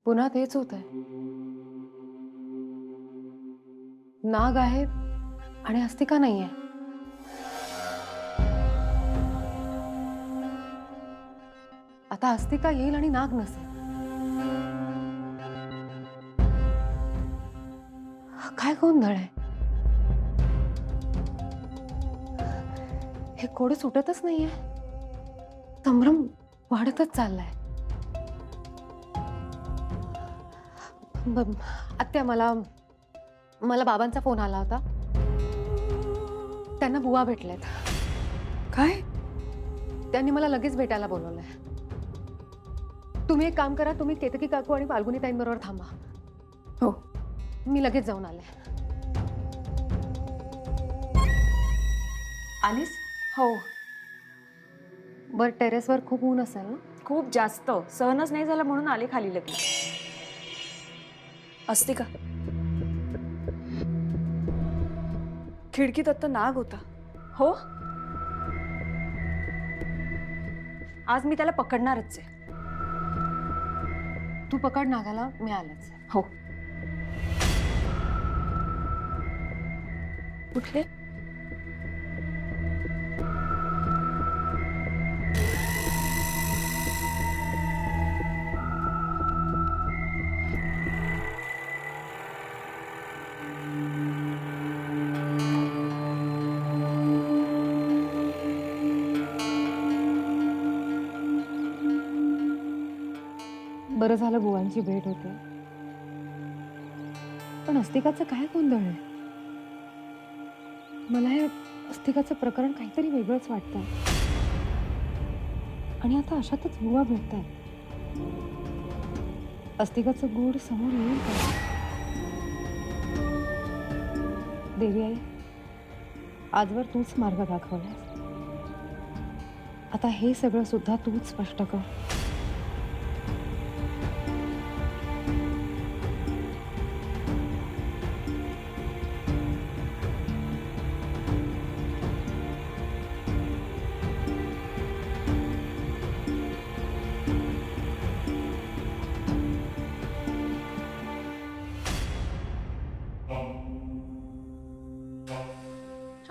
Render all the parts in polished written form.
पुन्हा तेच होत आहे. नाग आहे आणि अस्तिका नाहीये. आता अस्तिका येईल आणि नाग नसेल. काय गोंधळ आहे? हे कोड सुटतच नाहीये. संभ्रम वाढतच चाललाय. आत्या, मला बाबांचा फोन आला होता. त्यांना बुवा भेटलेत. काय? त्यांनी मला लगेच भेटायला बोलवलंय. तुम्ही एक काम करा, तुम्ही केतकी काकू आणि फाल्गुनी ताईंबरोबर थांबा. हो. मी लगेच जाऊन आले. आलीस? हो, बर, टेरेसवर खूप ऊन असेल ना? खूप जास्त सहनच नाही झालं म्हणून आले खाली लगेच. असते का? खिडकीत आता नाग होता. हो, आज मी त्याला पकडणारच आहे. तू पकड नागाला, मी आलेच. हो. कुठले? बरं झालं बुवांची भेट होते. पण अस्तिकाचं काय गोंधळ आहे? मला हे अस्तिकाचं प्रकरण काहीतरी वेगळंच वाटतं. आणि आता अशातच बुवा भेटतात. अस्तिकाचं गूढ समोर येईल का? देवी आई, आजवर तूच मार्ग दाखवलास. आता हे सगळं सुद्धा तूच स्पष्ट कर.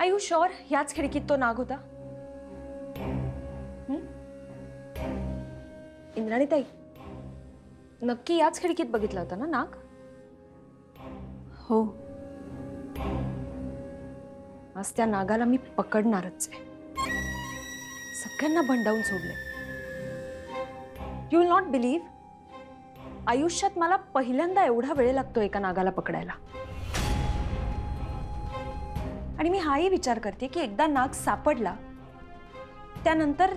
आर यू शुअर ह्याच खिडकीत तो नाग होता? इंद्राणीताई, नक्की याच खिडकीत बघितला होता ना नाग? हो. आज त्या नागाला मी पकडणारच आहे. सगळ्यांना भंडावून सोडले. यू विल नॉट बिलीव्ह, आयुष्यात मला पहिल्यांदा एवढा वेळ लागतो एका नागाला पकडायला. आणि मी हाही विचार करते की एकदा नाग सापडला त्यानंतर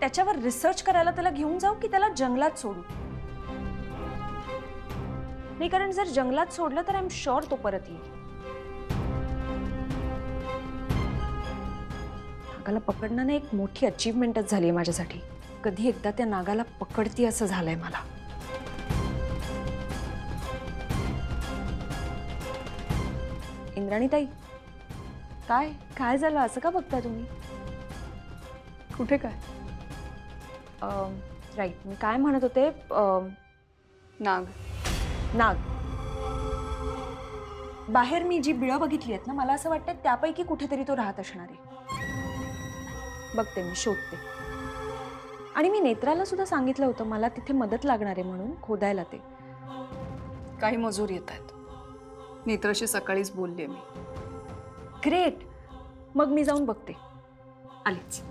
त्याच्यावर रिसर्च करायला त्याला घेऊन जाऊ की त्याला जंगलात सोडू. नाही, कारण जर जंगलात सोडलं तर आय एम शुअर तो परत येईल. नागाला पकडणं ना एक मोठी अचीवमेंटच झाली आहे माझ्यासाठी. कधी एकदा त्या नागाला पकडती असं झालंय मला. इंद्राणीताई, काय काय झालं? असं का बघताय तुम्ही? कुठे काय? राईट, मी काय म्हणत होते? नाग. नाग. बाहेर मी जी बिळं बघितली आहेत ना, मला असं वाटतं त्यापैकी कुठेतरी तो राहत असणार आहे. बघते, मी शोधते. आणि मी नेत्राला सुद्धा सांगितलं होतं मला तिथे मदत लागणार आहे म्हणून खोदायला ते. काही मजूर येत आहेत. नेत्राशी सकाळीच बोलले मी. ग्रेट, मग मी जाऊन बघते. आलीच.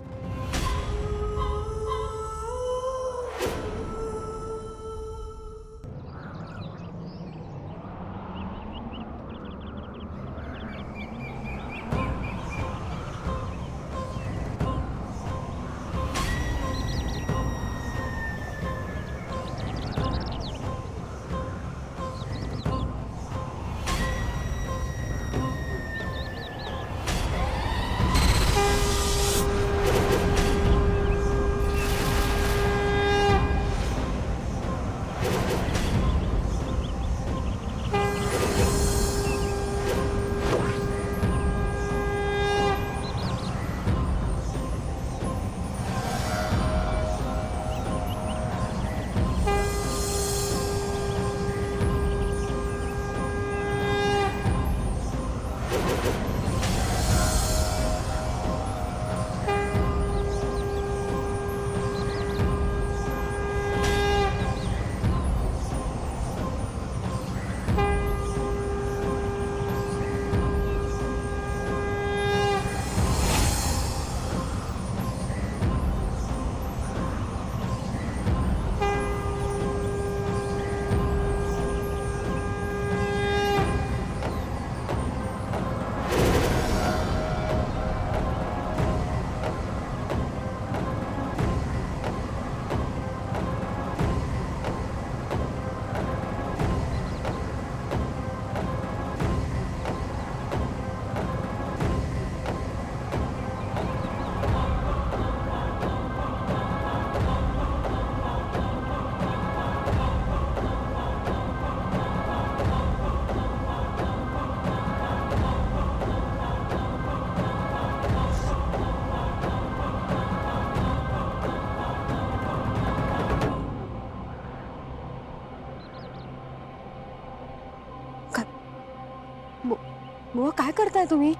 काय करताय तुम्ही?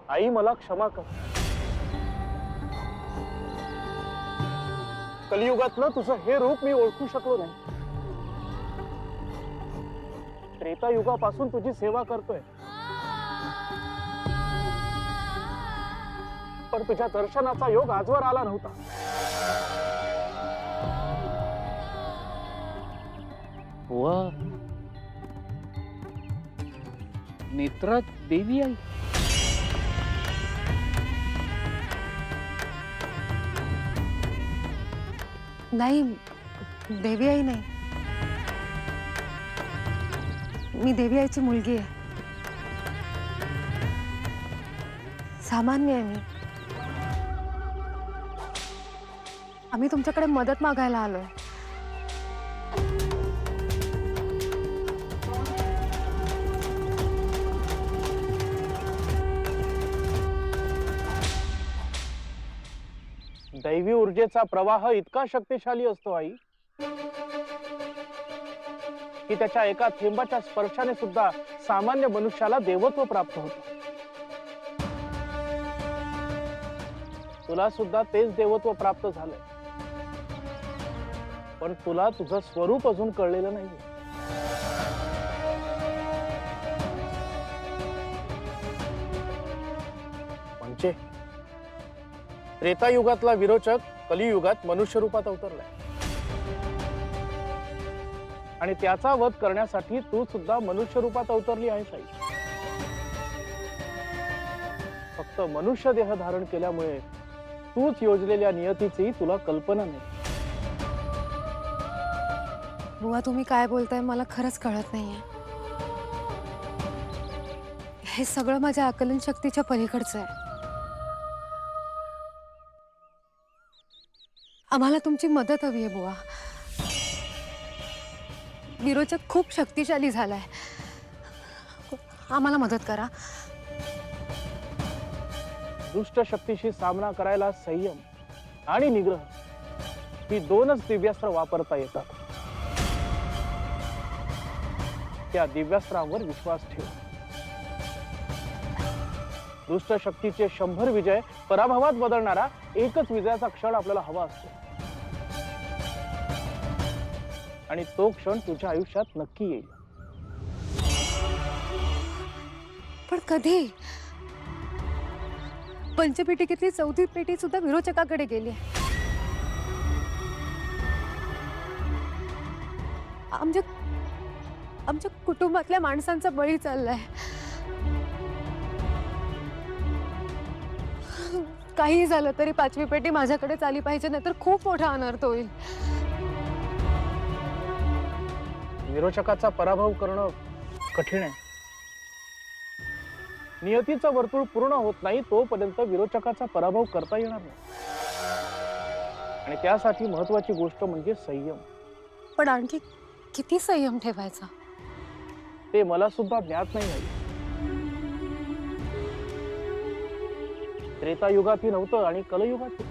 आई मला क्षमा कर. कलियुगातलं तुझं हे रूप मी ओळखू शकलो नाही. त्रेतायुगापासून तुझी सेवा करतोय, पण तुझ्या दर्शनाचा योग आजवर आला नव्हता. बुवा, नेत्रात देवी आई. नाही, देवी आई नाही. मी देवी आईची मुलगी आहे. सामान्य आहे मी. आम्ही तुमच्याकडे मदत मागायला आलोय. दैवी ऊर्जेचा प्रवाह इतका शक्तिशाली असतो आई, की त्याच्या एका थेंबाच्या स्पर्शाने सुद्धा सामान्य मनुष्याला देवत्व प्राप्त होतं. तुला सुद्धा तेच देवत्व प्राप्त झालंय, पण तुला तुझं स्वरूप अजून कळलेलं नाहीये. म्हणजे त्रेतायुगातला विरोचक कलियुगात मनुष्य रूपात अवतरलाय, आणि त्याचा वध करण्यासाठी तू सुद्धा मनुष्य रूपात अवतरली आहेस आई. फक्त मनुष्य देह धारण केल्यामुळे तूच योजलेल्या नियतीची तुला कल्पना नाही. बुवा, तुम्ही काय बोलताय मला खरंच कळत नाहीये. हे सगळं माझ्या आकलन शक्तीच्या पलीकडचं आहे. आम्हाला तुमची मदत हवी आहे बुवा. विरोचक खूप शक्तिशाली झालाय. आम्हाला मदत करा. दुष्ट शक्तीशी सामना करायला संयम आणि निग्रह ही दोनच दिव्यास्त्र वापरता येतात. त्या दिव्यास्त्रांवर विश्वास ठेव. दुष्ट शक्तीचे 100 विजय पराभवात बदलणारा एकच विजयाचा क्षण आपल्याला हवा असतो, आणि तो क्षण तुझ्या आयुष्यात नक्की येईल. पण कधी? पंचपेटिकेतली 4थी पेटी सुद्धा विरोचकाकडे गेली. आमच्या कुटुंबातल्या माणसांचा बळी चाललाय. काही झालं तरी 5वी पेटी माझ्याकडेच आली पाहिजे, नाहीतर खूप मोठा अनर्थ होईल. विरोचकाचा पराभव करणं कठीण आहे. नियतीचं वर्तुळ पूर्ण होत नाही तोपर्यंत विरोचकाचा पराभव करता येणार नाही, आणि त्यासाठी महत्वाची गोष्ट म्हणजे संयम. पण आणखी किती संयम ठेवायचा ते मला सुद्धा ज्ञात नाही आहे. त्रेतायुगातही नव्हतं आणि कलयुगात.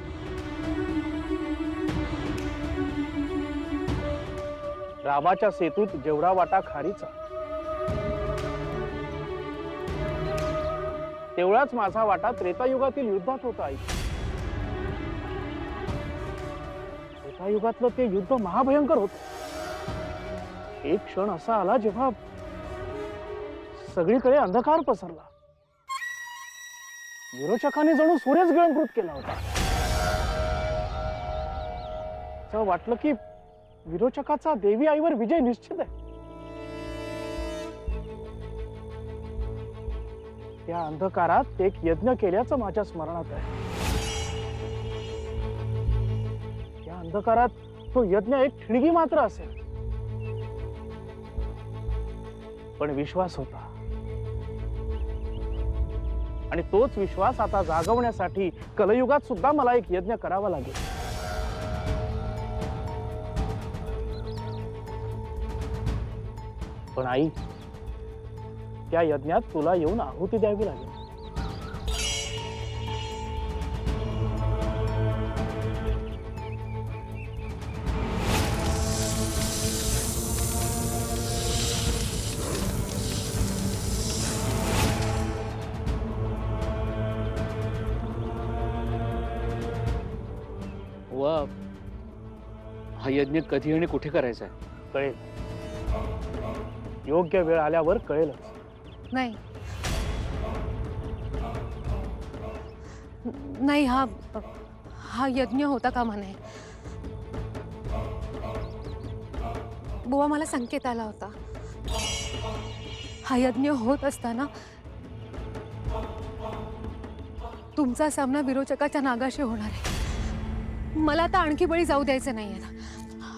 रामाच्या सेतूत जेवढा वाटा खारीचा, तेवढाच माझा वाटा त्रेतायुगातील युद्धात होता आई. त्रेतायुगातलं ते युद्ध महाभयंकर होत. एक क्षण असा आला जेव्हा सगळीकडे अंधकार पसरला. विरोचकाने जणू सूर्यच गिळंकृत केला होता. असं वाटलं की विरोचकाचा देवी आईवर विजय निश्चित आहे. त्या अंधकारात एक यज्ञ केल्याचं माझ्या स्मरणात आहे. या अंधकारात तो यज्ञ एक ठिणगी मात्र असेल, पण विश्वास होता, आणि तोच विश्वास आता जागवण्यासाठी कलयुगात सुद्धा मला एक यज्ञ करावा लागेल. पण आई, त्या यज्ञात तुला येऊन आहुती द्यावी लागेल. हा यज्ञ कधी आणि कुठे करायचा आहे? कळेल, योग्य वेळ आल्यावर कळेलच. नाही नाही, हा हा यज्ञ होता कामा नये. बुवा, मला संकेत आला होता. हा यज्ञ होत असताना तुमचा सामना विरोचकाच्या नागाशी होणार आहे. मला आता आणखी बळी जाऊ द्यायचं नाहीये.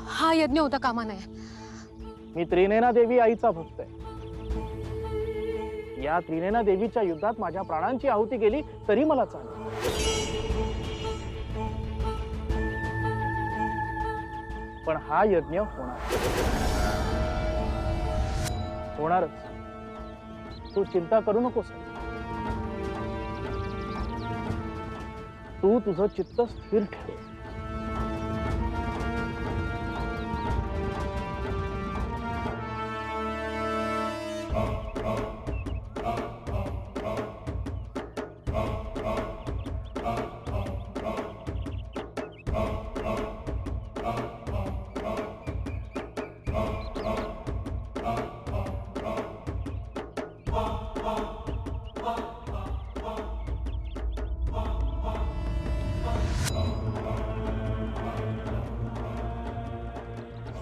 हा यज्ञ होता कामा नये. मी त्रिनेना देवी आईचा भक्त आहे. या त्रिनेना देवीच्या युद्धात माझ्या प्राणांची आहुती गेली तरी मला चालेल. पण हा यज्ञ होणारच. तू चिंता करू नकोस. तू तुझं चित्त स्थिर ठेव.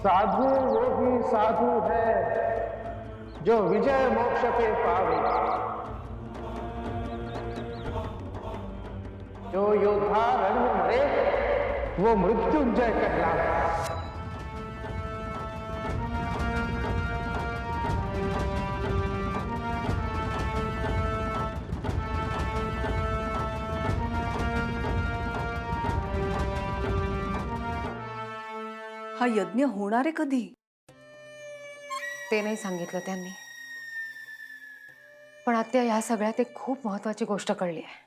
साधु वो ही साधु है जो विजय मोक्ष पे पावे, जो योद्धा रण में मरे वो मृत्युंजय कहलावे. हा यज्ञ होणार आहे कधी? ते नाही सांगितलं त्यांनी. पण आत्या, या सगळ्यात एक खूप महत्वाची गोष्ट कळली आहे.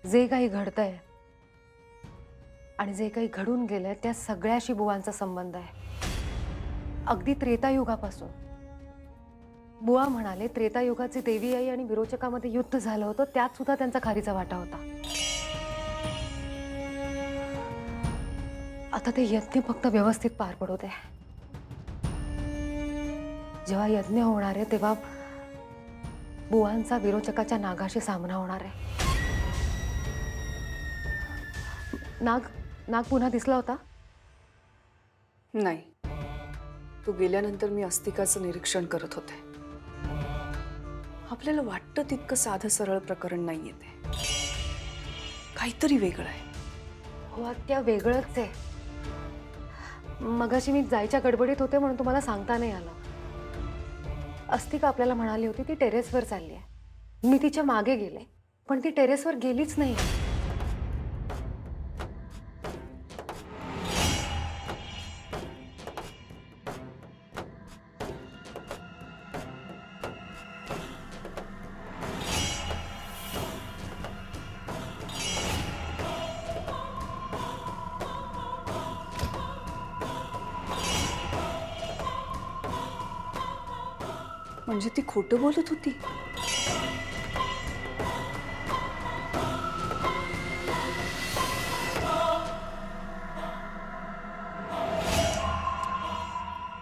जे काही घडतंय आणि जे काही घडून गेलंय त्या सगळ्याशी बुवांचा संबंध आहे. अगदी त्रेतायुगापासून. बुवा म्हणाले त्रेतायुगाची देवी आई आणि विरोचकामध्ये युद्ध झालं होतं, त्यात सुद्धा त्यांचा खारीचा वाटा होता. आता ते यज्ञ फक्त व्यवस्थित पार पडू दे. जेव्हा यज्ञ होणार आहे तेव्हा बुवांचा विरोचकाच्या नागाशी सामना होणार आहे. नाग पुन्हा दिसला होता? नाही, तू गेल्यानंतर मी अस्तिकाचं निरीक्षण करत होते. आपल्याला वाटतं तितकं साधं सरळ प्रकरण नाहीये ते. काहीतरी वेगळं आहे. हो आत्या, वेगळंच आहे. मगाशी मी जायच्या गडबडीत होते म्हणून तुम्हाला सांगता नाही आलं. अस्तिका आपल्याला म्हणाली होती ती टेरेसवर चालली आहे. मी तिच्या मागे गेले पण ती टेरेसवर गेलीच नाही. म्हणजे ती खोटं बोलत होती.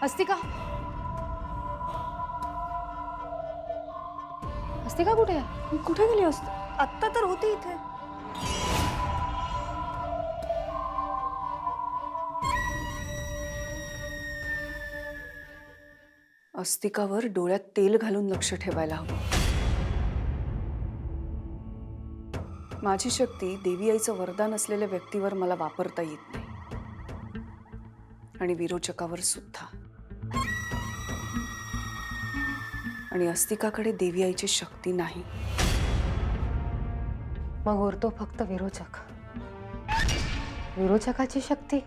अस्तिका, अस्तिका कुठे आहे? कुठे गेली असते? आत्ता तर होती इथे. अस्तिकावर डोळ्यात तेल घालून लक्ष ठेवायला हवं. माझी शक्ती देवी आईचं वरदान असलेल्या व्यक्तीवर मला वापरता येत नाही आणि विरोचकावर सुद्धा. आणि अस्तिकाकडे देवी आईची शक्ती नाही. मग उरतो फक्त विरोचक. विरोचकाची शक्ती.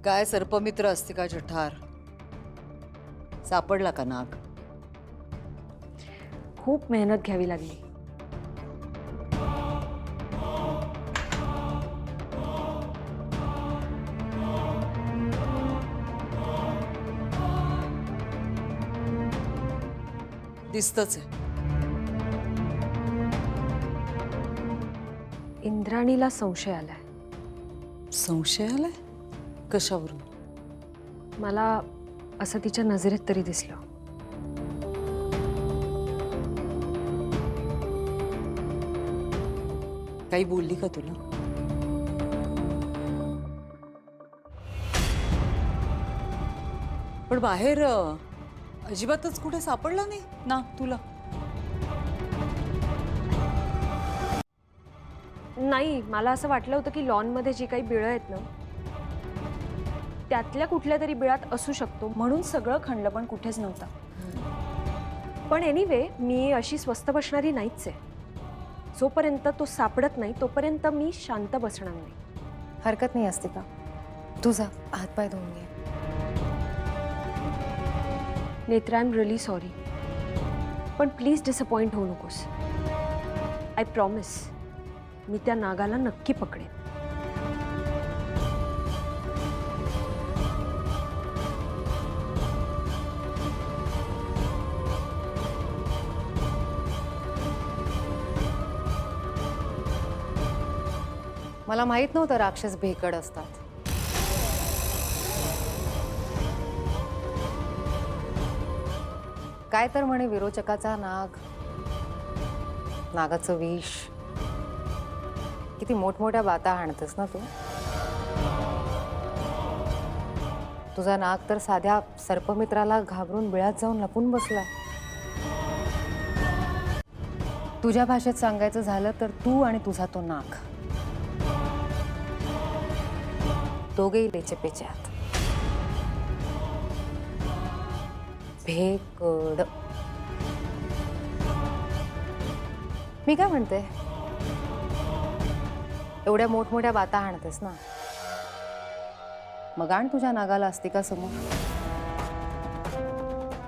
काय सर्पमित्र असते का जठार? सापडला का नाग? खूप मेहनत घ्यावी लागली. दिसतच आहे. इंद्राणीला संशय आलाय. संशय आलाय? कशावरून? मला असं तिच्या नजरेत तरी दिसलं. काही बोलली का तुला? पण बाहेर अजिबातच कुठे सापडला नाही ना तुला? नाही, मला असं वाटलं होतं की लॉनमध्ये जी काही बिळं आहेत ना त्यातल्या कुठल्या तरी बिळात असू शकतो, म्हणून सगळं खणलं, पण कुठेच नव्हता. पण एनिवे, मी अशी स्वस्थ बसणारी नाहीच आहे. जोपर्यंत तो सापडत नाही तोपर्यंत मी शांत बसणार नाही. हरकत नाही असते का? तुझा हातपाय धुवून घे. Netra, I am really sorry, पण प्लीज डिसअपॉइंट होऊ नकोस. आय प्रॉमिस, मी त्या नागाला नक्की पकडेन. मला माहित नव्हतं राक्षस भेकड असतात. काय तर म्हणे विरोचकाचा नाग, नागाचं विष. किती मोठमोठ्या बाता हाणतेस ना तू. तुझा नाग तर साध्या सर्पमित्राला घाबरून बिळात जाऊन लपून बसलाय. तुझ्या भाषेत सांगायचं झालं तर तू आणि तुझा तो नाग दोघेही लेचेपेचे आहात. भेकड. मी काय म्हणते, एवढ्या मोठमोठ्या बाता हाणतेस ना, मग आण तुझ्या नागाला अस्तिका समोर.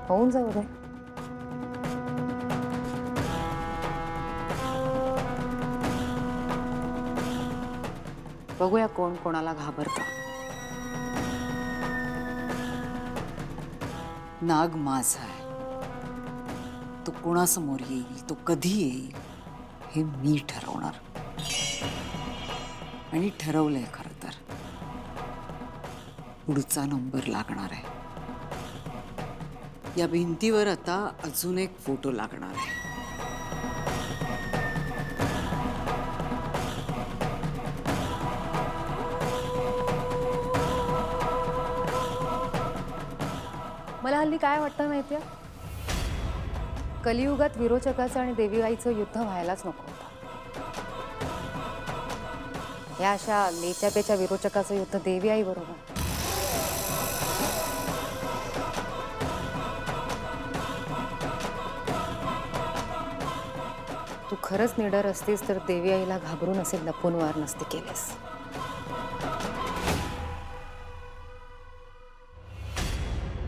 होऊन जाऊ दे. बघूया कोण कोणाला घाबरतं. नाग माझा आहे. तो कोणासमोर येईल, तो कधी येईल, हे मी ठरवणार. आणि ठरवलंय खरं तर. पुढचा नंबर लागणार आहे. या भिंतीवर आता अजून एक फोटो लागणार आहे. मला हल्ली काय वाटतं माहितीये, कलियुगात विरोचकाचं आणि देवीआईचं युद्ध व्हायलाच नको होतं. या अशा लेच्यापेच्या विरोचकाचं युद्ध देवीआई बरोबर. तू खरंच निडर असतीस तर देवीआईला घाबरून असे लपून वार नसते केलेस.